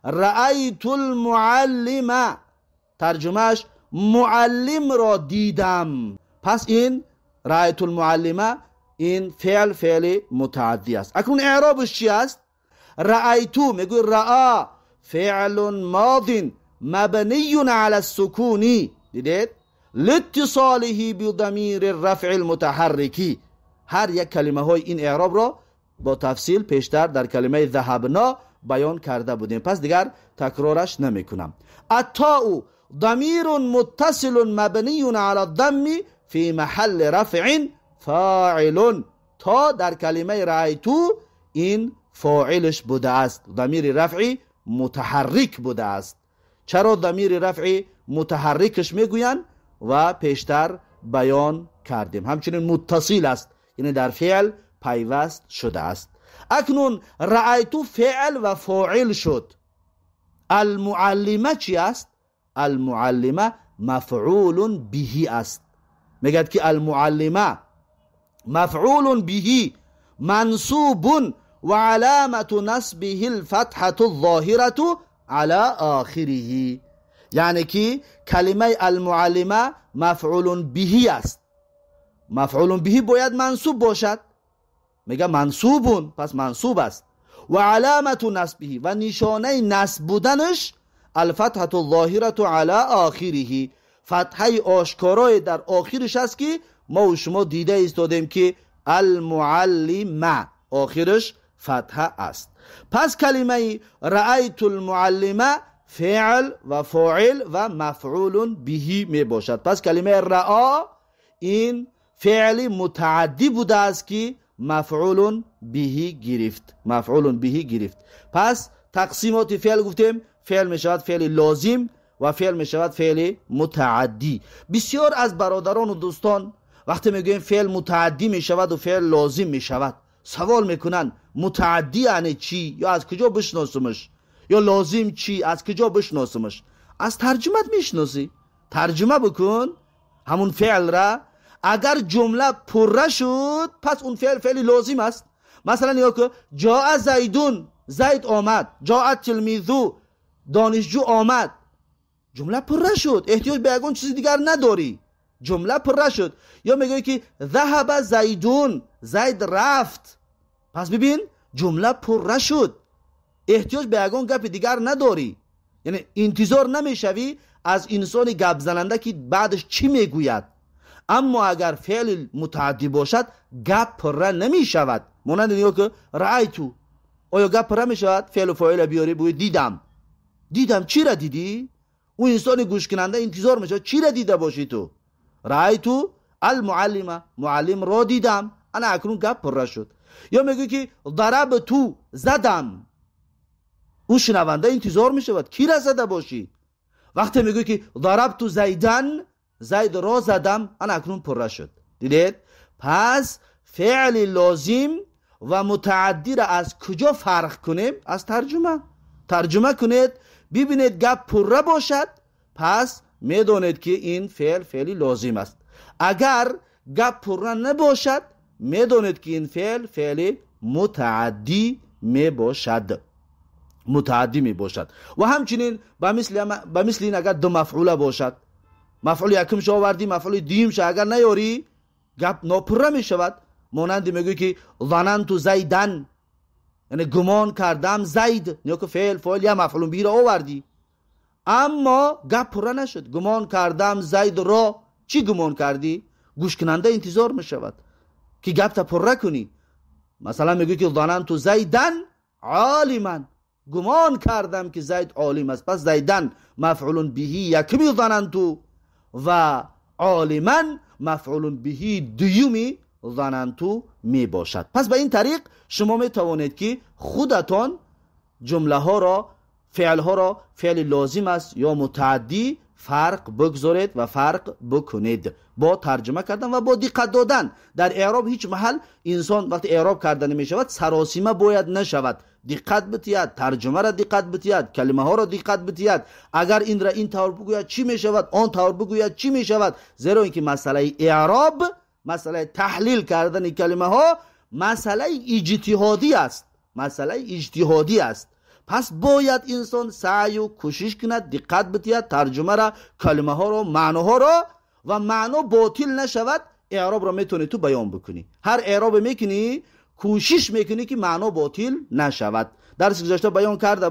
رأیت المعلم، ترجمهش معلم را دیدم. پس این رأیت المعلم این فعل متعدی است. اکنون اعرابش چی است؟ رأیتو میگوی رأا فعل ماض مبنی علی السکون، دیدید؟ لاتصاله بضمیر الرفع المتحرکی. هر یک کلمه های این اعراب را با تفصیل پیشتر در کلمه ذهبنا بیان کرده بودیم، پس دیگر تکرارش نمی کنم. التاء ضمیر متصل مبنی علی الضم فی محل رفع فاعل. تا در کلمه رأیتو این فاعلش بوده است، ضمیر رفعی متحرک بوده است. چرا ضمیر رفعی متحرکش میگویند و پیشتر بیان کردیم. همچنین متصل است، یعنی در فعل پیوست شده است. اکنون رأیتو فعل و فاعل شد. المعلمه چی است؟ المعلمه مفعول به است. میگد که المعلمه مفعول به منصوب و علامت نصبه الفتحة الظاهرة على آخره. یعنی که کلمه المعلمه مفعول به است. مفعول به باید منصوب باشد، میگه منصوبون، پس منصوب است. و علامت نصبه و نشانه نصب بودنش الفتحة الظاهرة على آخره، فتحه آشکارای در آخرش است که ما و شما دیده ایستادیم که المعلمه آخرش فتحه است. پس کلمه رأیت المعلمه فعل و فاعل و مفعول به می باشد. پس کلمه رأا این فعل متعدی بوده است که مفعول به گرفت، مفعول به گرفت. پس تقسیمات فعل گفتیم، فعل می شود فعل لازم و فعل می شود فعل متعدی. بسیار از برادران و دوستان وقتی میگویم فعل متعدی می شود و فعل لازم می شود سوال میکنن متعدی یعنی چی، یا از کجا بشناسمش، یا لازم چی، از کجا بشناسمش؟ از ترجمت میشناسی، ترجمه بکن همون فعل را. اگر جمله پره شد پس اون فعل لازم است. مثلا یا که جاء زیدون، زید آمد، جاء تلمیذو، دانشجو آمد، جمله پره شد، احتیاج به یگان چیزی دیگر نداری، جمله پره شد. یا میگه که ذهب زیدون، زید رفت، پس ببین جمله پره شد، احتیاج به یگان گپ دیگر نداری، یعنی انتظار نمیشوی از انسان گپ زننده که بعدش چی میگوید. اما اگر فعل متعدی باشد گپ پره نمیشود. مانند اینه که رأیتو، آیا گپ پره میشود؟ فعل و فاعل بیاری بگوی دیدم. دیدم چی را دیدی؟ اون انسان گوش کننده انتظار میشه چی را دیده باشی تو. رأیتو المعلمه، معلم را دیدم، انا اکنون گپ پره شد. یا میگه که ضرب تو، زدم، اون شنونده انتظار میشود کی را زده باشی. وقتی میگه که ضرب تو زیدن، زید را زدم، انا اکنون پره شد. دیدید؟ پس فعل لازم و متعدی را از کجا فرق کنیم؟ از ترجمه کنید، ببینید گپ پره باشد پس میدونید که این فعل لازم است. اگر گپ پره نباشد میدونید که این فعل متعدی می باشد، متعدی می باشد. و همچنین به مثل این اگر دو مفعول باشد، مفعول یکم شو آوردی مفعول دوم شو اگر نیاری گپ ناپره می شود. مانند میگه که ظننت زیدن، یعنی گمان کردم زید، یا که فعل یا مفعول به را آوردی اما گپ پره نشد. گمان کردم زید را، چی گمان کردی؟ گوش کننده انتظار می شود که گپ تا پره کنی. مثلا میگه که ظننت زیدن عالما، گمان کردم که زید عالم است. پس زیدن مفعول به یکمی ظننت و عالما مفعول به دومی ظننت می باشد. پس به این طریق شما می توانید که خودتان جمله ها را، فعل ها را فعل لازم است یا متعدی فرق بگذارید و فرق بکنید با ترجمه کردن و با دقت دادن. در اعراب هیچ محل انسان وقتی اعراب کردن می شود سراسیمه باید نشود، دقت بتید، ترجمه را دقت بتید، کلمه ها را دقت بتید. اگر این را این طور بگوید چی می شود، آن طور بگوید چی می شود. زیرا اینکه مسئله اعراب، مسئله تحلیل کردن کلمه ها مسئله اجتهادی است، مسئله اجتهادی است. پس باید انسان سعی و کوشش کند، دقت بتید ترجمه را، کلمه ها را، معناها را، و معنا باطل نشود. اعراب را میتونی تو بیان بکنی. هر اعراب میکنی کوشش میکنی که معنا باطل نشود. درس گذشته بیان کرده